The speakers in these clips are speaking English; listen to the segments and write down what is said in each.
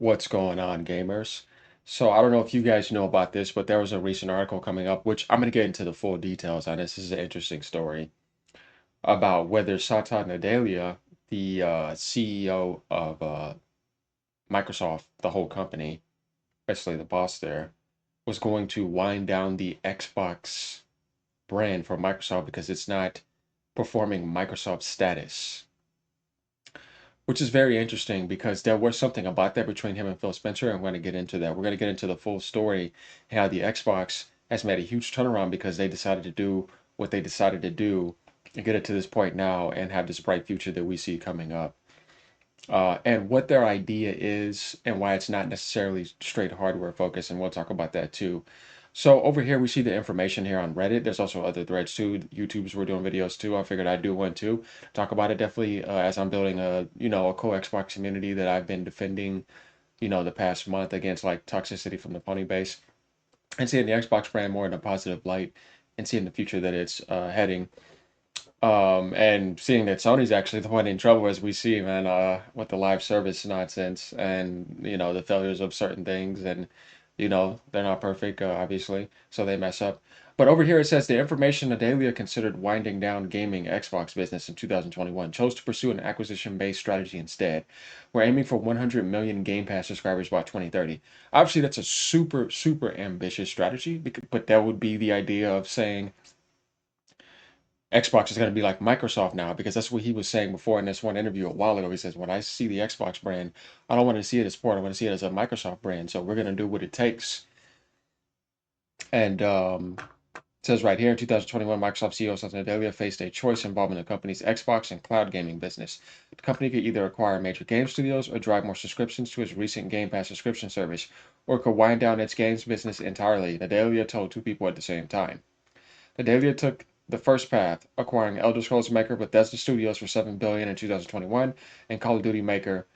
What's going on, gamers? So I don't know if you guys know about this, but there was a recent article coming up, which I'm going to get into the full details on. This is an interesting story about whether Satya Nadella, the CEO of Microsoft, the whole company, basically the boss there, was going to wind down the Xbox brand for Microsoft because it's not performing Microsoft status. Which is very interesting because there was something about that between him and Phil Spencer. I'm going to get into that. We're going to get into the full story, how the Xbox has made a huge turnaround because they decided to do what they decided to do and get it to this point now and have this bright future that we see coming up. And what their idea is and why it's not necessarily straight hardware focused, and we'll talk about that too. So over here we see the information here on Reddit. There's also other threads too. YouTubes were doing videos too. I figured I'd do one too. Talk about it definitely as I'm building a co-Xbox community that I've been defending, the past month against like toxicity from the pony base and seeing the Xbox brand more in a positive light and seeing the future that it's heading. And seeing that Sony's actually the one in trouble as we see, man, with the live service nonsense and, the failures of certain things. And, they're not perfect, obviously, so they mess up. But over here it says the information Nadella considered winding down gaming Xbox business in 2021, chose to pursue an acquisition-based strategy instead. We're aiming for 100 million Game Pass subscribers by 2030. Obviously, that's a super, super ambitious strategy, but that would be the idea of saying, Xbox is going to be like Microsoft now because that's what he was saying before in this one interview a while ago. He says, when I see the Xbox brand, I don't want to see it as sport. I want to see it as a Microsoft brand. So we're going to do what it takes. And it says right here in 2021, Microsoft CEO Satya Nadella faced a choice involving the company's Xbox and cloud gaming business. The company could either acquire major game studios or drive more subscriptions to its recent Game Pass subscription service, or it could wind down its games business entirely, Nadella told two people at the same time. Nadella took the first path, acquiring Elder Scrolls maker Bethesda Studios for $7 billion in 2021 and Call of Duty maker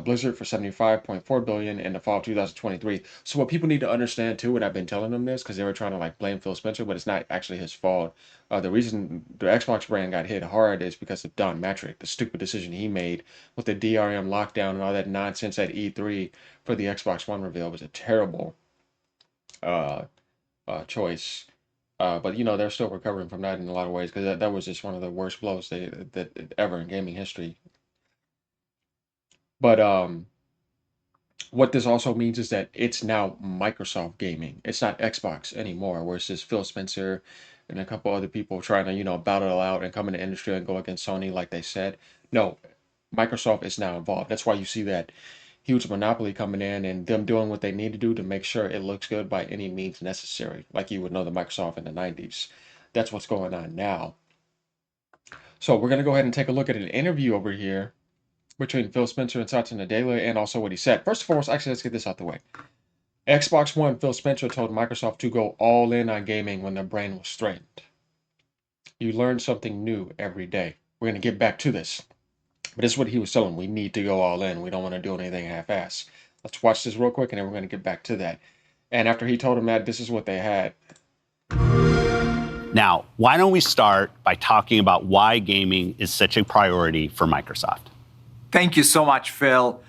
Blizzard for $75.4 billion in the fall of 2023. So what people need to understand too, and I've been telling them this because they were trying to like blame Phil Spencer, but it's not actually his fault. The reason the Xbox brand got hit hard is because of Don Matrick, the stupid decision he made with the DRM lockdown and all that nonsense at E3 for the Xbox One reveal was a terrible uh, choice. But they're still recovering from that in a lot of ways because that was just one of the worst blows that ever in gaming history. But what this also means is that it's now Microsoft gaming. It's not Xbox anymore, where it's just Phil Spencer and a couple other people trying to battle it out and come in the industry and go against Sony like they said. No, Microsoft is now involved. That's why you see that huge monopoly coming in and them doing what they need to do to make sure it looks good by any means necessary, like you would know the Microsoft in the 90s. That's what's going on now. So we're going to go ahead and take a look at an interview over here between Phil Spencer and Satya Nadella and also what he said. First and foremost, actually, let's get this out the way. Xbox One, Phil Spencer told Microsoft to go all in on gaming when their brand was threatened. You learn something new every day. We're going to get back to this. But this is what he was telling. We need to go all in. We don't want to do anything half-ass. Let's watch this real quick and then we're going to get back to that. And after he told him that, this is what they had. Now, why don't we start by talking about why gaming is such a priority for Microsoft? Thank you so much, Phil.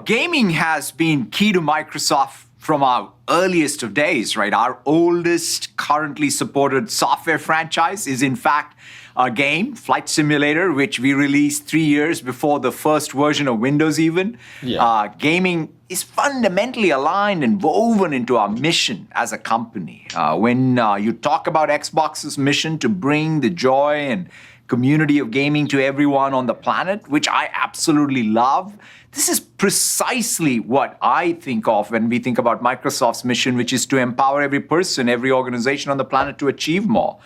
Gaming has been key to Microsoft from our earliest of days, right? Our oldest currently supported software franchise is, in fact, a game, Flight Simulator, which we released 3 years before the first version of Windows even. Yeah. Gaming is fundamentally aligned and woven into our mission as a company. When you talk about Xbox's mission to bring the joy and community of gaming to everyone on the planet, which I absolutely love, this is precisely what I think of when we think about Microsoft's mission, which is to empower every person, every organization on the planet to achieve more.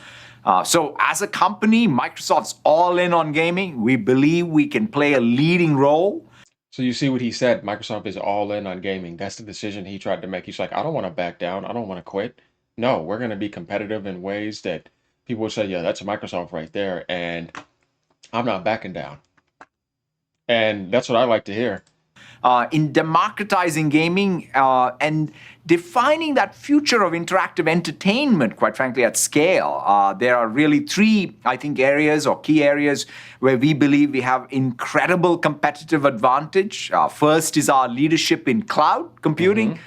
So as a company, Microsoft's all in on gaming. We believe we can play a leading role. So you see what he said. Microsoft is all in on gaming. That's the decision he tried to make. He's like, I don't want to back down. I don't want to quit. No, we're going to be competitive in ways that people would say, yeah, that's Microsoft right there. And I'm not backing down. And that's what I like to hear. in democratizing gaming and defining that future of interactive entertainment, quite frankly, at scale. There are really three, I think, areas or key areas where we believe we have incredible competitive advantage. First is our leadership in cloud computing.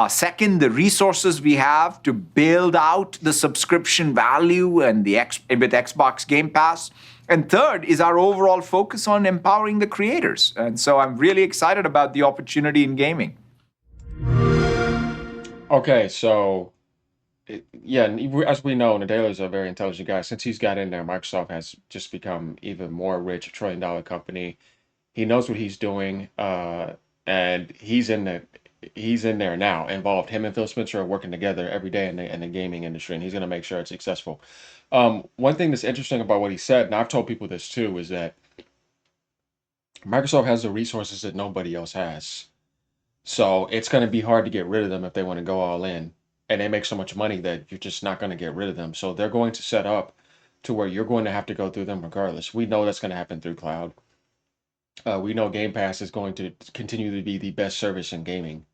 Second, the resources we have to build out the subscription value and with Xbox Game Pass. And third is our overall focus on empowering the creators. And so I'm really excited about the opportunity in gaming. Okay, so yeah, as we know, Nadella is a very intelligent guy. Since he's got in there, Microsoft has just become even more rich, $1 trillion company. He knows what he's doing, and he's in there now, involved. Him and Phil Spencer are working together every day in the gaming industry, and he's going to make sure it's successful. One thing that's interesting about what he said, and I've told people this too, is that Microsoft has the resources that nobody else has. So it's going to be hard to get rid of them if they want to go all in. And they make so much money that you're just not going to get rid of them. So they're going to set up to where you're going to have to go through them regardless. We know that's going to happen through cloud. We know Game Pass is going to continue to be the best service in gaming.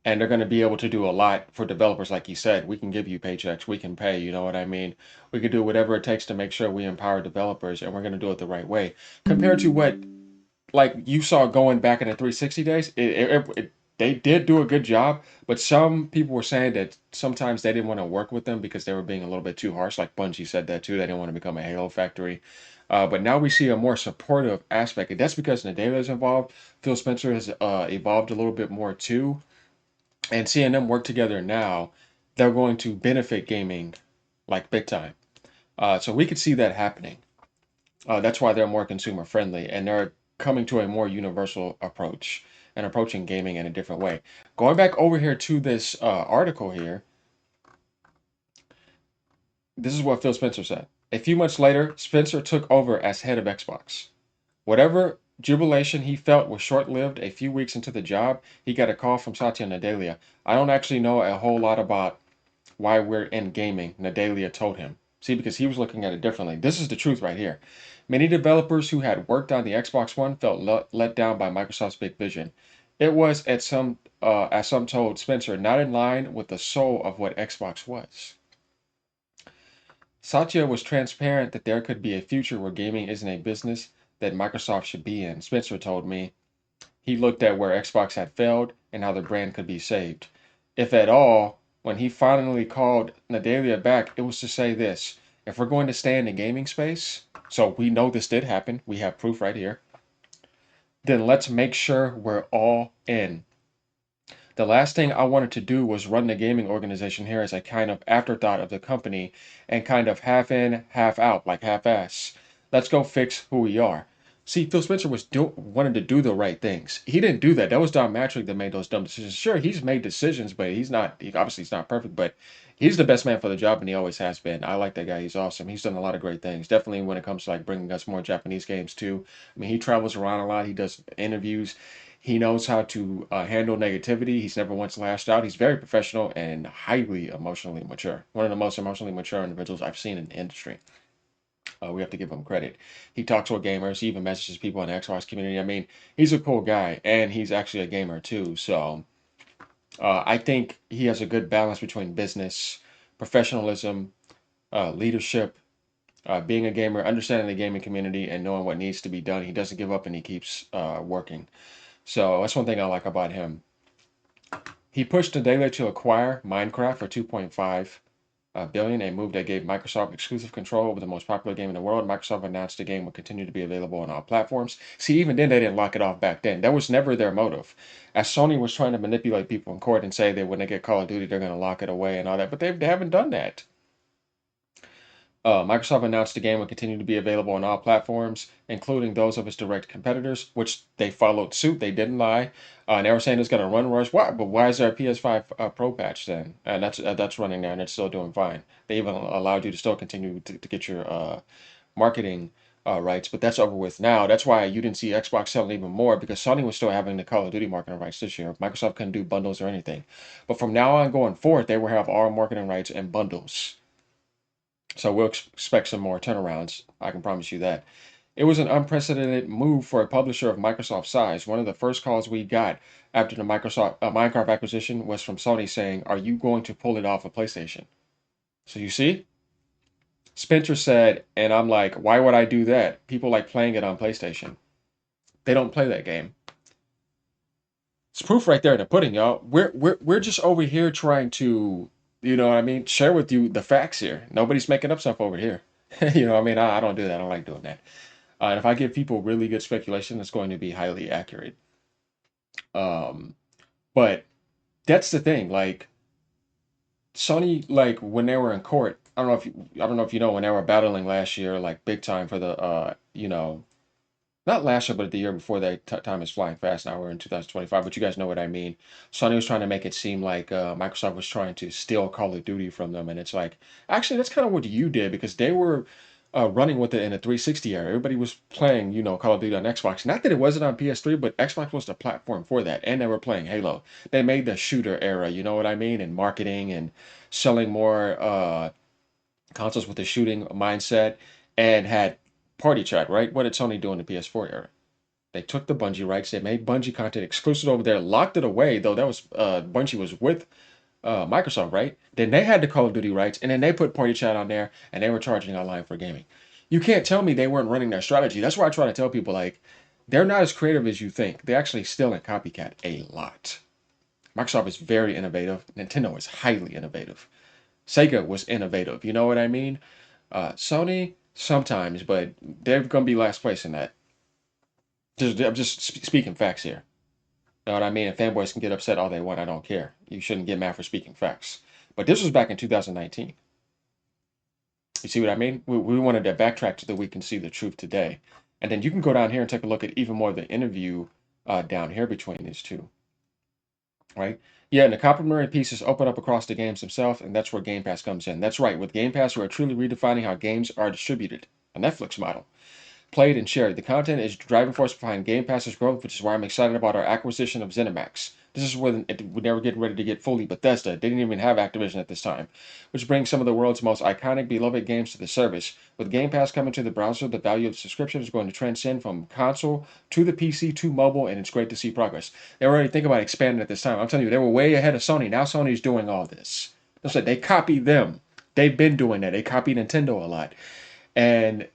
And they're going to be able to do a lot for developers. Like you said, we can give you paychecks, we can pay, you know what I mean? We can do whatever it takes to make sure we empower developers, and we're going to do it the right way. Compared to what like you saw going back in the 360 days, they did do a good job, but some people were saying that sometimes they didn't want to work with them because they were being a little bit too harsh. Like Bungie said that too. They didn't want to become a Halo factory. But now we see a more supportive aspect, and that's because Nadella is involved. Phil Spencer has evolved a little bit more too, and seeing them work together now, they're going to benefit gaming like big time. So we could see that happening. That's why they're more consumer friendly, and they're coming to a more universal approach and approaching gaming in a different way. Going back over here to this article here, this is what Phil Spencer said. A few months later, Spencer took over as head of Xbox. Whatever jubilation he felt was short lived. A few weeks into the job, he got a call from Satya Nadella. I don't actually know a whole lot about why we're in gaming, Nadella told him. See, because he was looking at it differently. This is the truth right here. Many developers who had worked on the Xbox One felt let down by Microsoft's big vision. It was, as some told Spencer, not in line with the soul of what Xbox was. Satya was transparent that there could be a future where gaming isn't a business that Microsoft should be in. Spencer told me he looked at where Xbox had failed and how the brand could be saved. If at all, when he finally called Nadella back, it was to say this: if we're going to stay in the gaming space, so we know this did happen, we have proof right here, then let's make sure we're all in. The last thing I wanted to do was run the gaming organization here as a kind of afterthought of the company and kind of half in, half out, like half ass. Let's go fix who we are. See, Phil Spencer wanted to do the right things. He didn't do that. That was Don Matrick that made those dumb decisions. Sure, he's made decisions, but he's not perfect, but he's the best man for the job, and he always has been. I like that guy. He's awesome. He's done a lot of great things. Definitely when it comes to like bringing us more Japanese games too. I mean, he travels around a lot. He does interviews. He knows how to handle negativity. He's never once lashed out. He's very professional and highly emotionally mature. One of the most emotionally mature individuals I've seen in the industry. We have to give him credit. He talks with gamers. He even messages people in the Xbox community. I mean, he's a cool guy, and he's actually a gamer too. So I think he has a good balance between business, professionalism, leadership, being a gamer, understanding the gaming community, and knowing what needs to be done. He doesn't give up, and he keeps working. So that's one thing I like about him. He pushed Nadella to acquire Minecraft for 2.5 billion, a move that gave Microsoft exclusive control over the most popular game in the world. Microsoft announced the game would continue to be available on all platforms. See, even then they didn't lock it off back then. That was never their motive. As Sony was trying to manipulate people in court and say that when they get Call of Duty, they're going to lock it away and all that, but they haven't done that. Microsoft announced the game would continue to be available on all platforms, including those of its direct competitors, which they followed suit. They didn't lie. And they were saying it's going to run worse. Why? But why is there a PS5 Pro patch then? And that's running there, and it's still doing fine. They even allowed you to still continue to get your marketing rights, but that's over with now. That's why you didn't see Xbox selling even more, because Sony was still having the Call of Duty marketing rights this year. Microsoft couldn't do bundles or anything. But from now on going forward, they will have all marketing rights and bundles. So we'll expect some more turnarounds. I can promise you that. It was an unprecedented move for a publisher of Microsoft's size. One of the first calls we got after the Microsoft Minecraft acquisition was from Sony saying, "Are you going to pull it off of PlayStation?" So you see, Spencer said, and I'm like, "Why would I do that? People like playing it on PlayStation. They don't play that game." It's proof right there in the pudding, y'all. We're just over here trying to, you know what I mean, share with you the facts here. Nobody's making up stuff over here. You know what I mean? I don't do that. I don't like doing that. And if I give people really good speculation, it's going to be highly accurate. Um, but that's the thing. Like Sony, like when they were in court, I don't know if you know when they were battling last year, like big time for the not last year, but the year before that. Time is flying fast now. We're in 2025, but you guys know what I mean. Sony was trying to make it seem like Microsoft was trying to steal Call of Duty from them, and it's like, actually, that's kind of what you did because they were running with it in a 360 era. Everybody was playing, Call of Duty on Xbox. Not that it wasn't on PS3, but Xbox was the platform for that, and they were playing Halo. They made the shooter era, you know what I mean, and marketing and selling more consoles with the shooting mindset, and had party chat. Right? What did Sony do in the PS4 era? They took the Bungie rights. They made Bungie content exclusive over there, locked it away. Though that was Bungie was with Microsoft, right? Then they had the Call of Duty rights, and then they put Party Chat on there, and they were charging online for gaming. You can't tell me they weren't running their strategy. That's why I try to tell people like they're not as creative as you think. They actually still in copycat a lot. Microsoft is very innovative. Nintendo is highly innovative. Sega was innovative. You know what I mean? Sony sometimes, but they're gonna be last place in that. I'm just speaking facts here. You know what I mean? And fanboys can get upset all they want. I don't care. You shouldn't get mad for speaking facts. But this was back in 2019. You see what I mean? We wanted to backtrack so that we can see the truth today. And then you can go down here and take a look at even more of the interview down here between these two, right? Yeah, and the complementary pieces open up across the games themselves, and that's where Game Pass comes in. That's right. With Game Pass, we're truly redefining how games are distributed. A Netflix model. Played and shared. The content is the driving force behind Game Pass's growth, which is why I'm excited about our acquisition of ZeniMax. This is when they were getting ready to get fully Bethesda. They didn't even have Activision at this time, which brings some of the world's most iconic, beloved games to the service. With Game Pass coming to the browser, the value of the subscription is going to transcend from console to the PC to mobile, and it's great to see progress. They were already thinking about expanding at this time. I'm telling you, they were way ahead of Sony. Now Sony's doing all this. They copied them. They've been doing that. They copied Nintendo a lot. And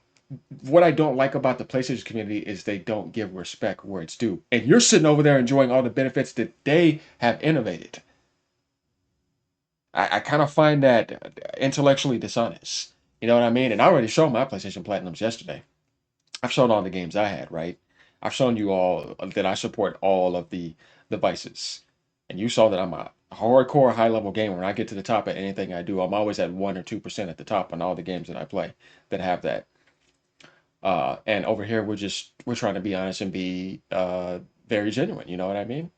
what I don't like about the PlayStation community is they don't give respect where it's due. And you're sitting over there enjoying all the benefits that they have innovated. I kind of find that intellectually dishonest. You know what I mean? And I already showed my PlayStation Platinums yesterday. I've shown all the games I had, right? I've shown you all that I support all of the devices. And you saw that I'm a hardcore high level gamer. When I get to the top at anything I do, I'm always at 1 or 2% at the top on all the games that I play that have that. And over here, we're trying to be honest and be very genuine. You know what I mean?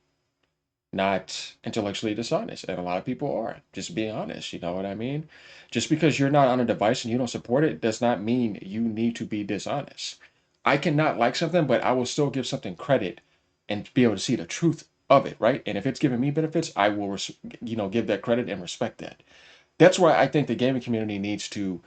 Not intellectually dishonest, and a lot of people are. Just being honest. You know what I mean? Just because you're not on a device and you don't support it does not mean you need to be dishonest. I cannot like something, but I will still give something credit and be able to see the truth of it, right? And if it's giving me benefits, I will, give that credit and respect that. That's why I think the gaming community needs to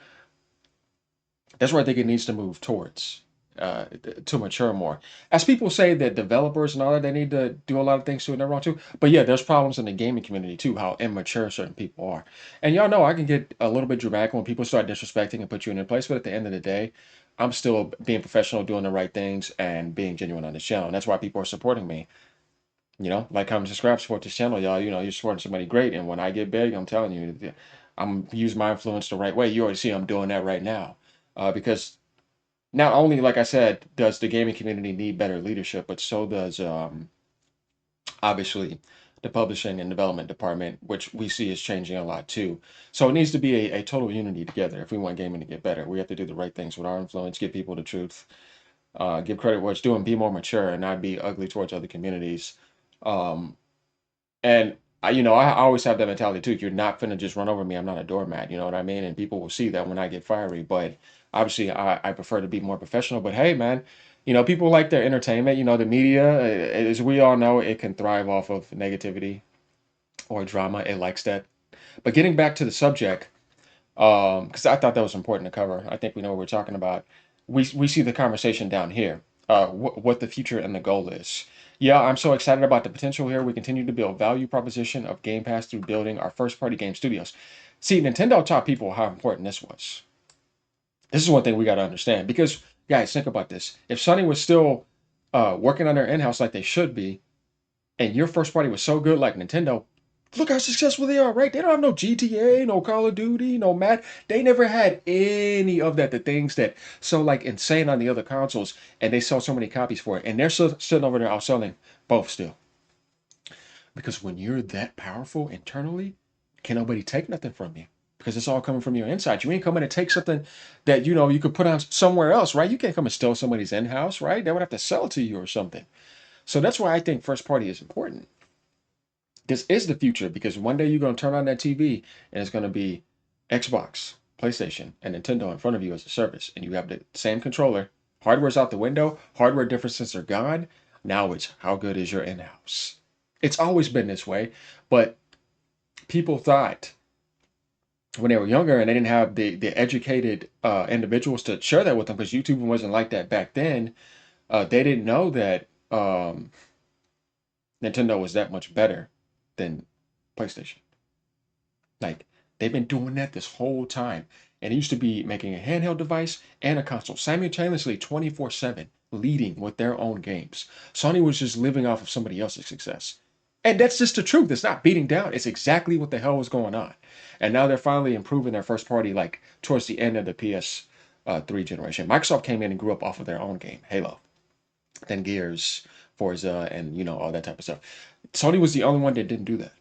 that's where I think it needs to move towards uh, to mature more. As people say that developers and all that, they need to do a lot of things too, and they're wrong too. But yeah, there's problems in the gaming community too, how immature certain people are. And y'all know I can get a little bit dramatic when people start disrespecting and put you in their place. But at the end of the day, I'm still being professional, doing the right things, and being genuine on this channel. And that's why people are supporting me. Like, comment, subscribe, support this channel, y'all. You're supporting somebody great. And when I get big, I'm telling you, I'm use my influence the right way. You already see I'm doing that right now. Because not only, like I said, does the gaming community need better leadership, but so does obviously the publishing and development department, which we see is changing a lot too. So it needs to be a total unity together if we want gaming to get better. We have to do the right things with our influence, give people the truth, give credit where it's due, and be more mature and not be ugly towards other communities. Um, and I always have that mentality too. You're not finna just run over me. I'm not a doormat. You know what I mean? And people will see that when I get fiery. But obviously, I prefer to be more professional. But hey, man, people like their entertainment. The media, as we all know, it can thrive off of negativity or drama. It likes that. But getting back to the subject, because I thought that was important to cover. I think we know what we're talking about. we see the conversation down here. What the future and the goal is. Yeah, I'm so excited about the potential here. We continue to build value proposition of Game Pass through building our first party game studios. See, Nintendo taught people how important this was. This is one thing we got to understand because, guys, think about this. If Sony was still working on their in house like they should be, and your first party was so good like Nintendo, look how successful they are, right? They don't have no GTA, no Call of Duty, no Matt. They never had any of that. The things that so like insane on the other consoles, and they sell so many copies for it, and they're still sitting over there outselling both still. Because when you're that powerful internally, can nobody take nothing from you? Because it's all coming from your inside. You ain't coming to take something that you could put on somewhere else, right? You can't come and steal somebody's in house, right? They would have to sell it to you or something. So that's why I think first party is important. This is the future because one day you're going to turn on that TV and it's going to be Xbox, PlayStation, and Nintendo in front of you as a service. And you have the same controller. Hardware's out the window. Hardware differences are gone. Now it's how good is your in house? It's always been this way. But people thought when they were younger and they didn't have the educated individuals to share that with them because YouTube wasn't like that back then, they didn't know that Nintendo was that much better than PlayStation. Like they've been doing that this whole time. And it used to be making a handheld device and a console simultaneously 24/7, leading with their own games. Sony was just living off of somebody else's success. And that's just the truth. It's not beating down. It's exactly what the hell was going on. And now they're finally improving their first party like towards the end of the PS3 generation. Microsoft came in and grew up off of their own game, Halo, then Gears, Forza, and all that type of stuff. Sony was the only one that didn't do that.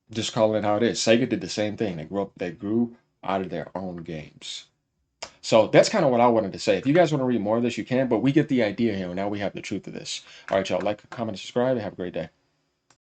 Just calling it how it is. Sega did the same thing. They grew out of their own games. So that's kind of what I wanted to say. If you guys want to read more of this, you can, but we get the idea here. Now we have the truth of this. All right, y'all. Like, comment, and subscribe, and have a great day.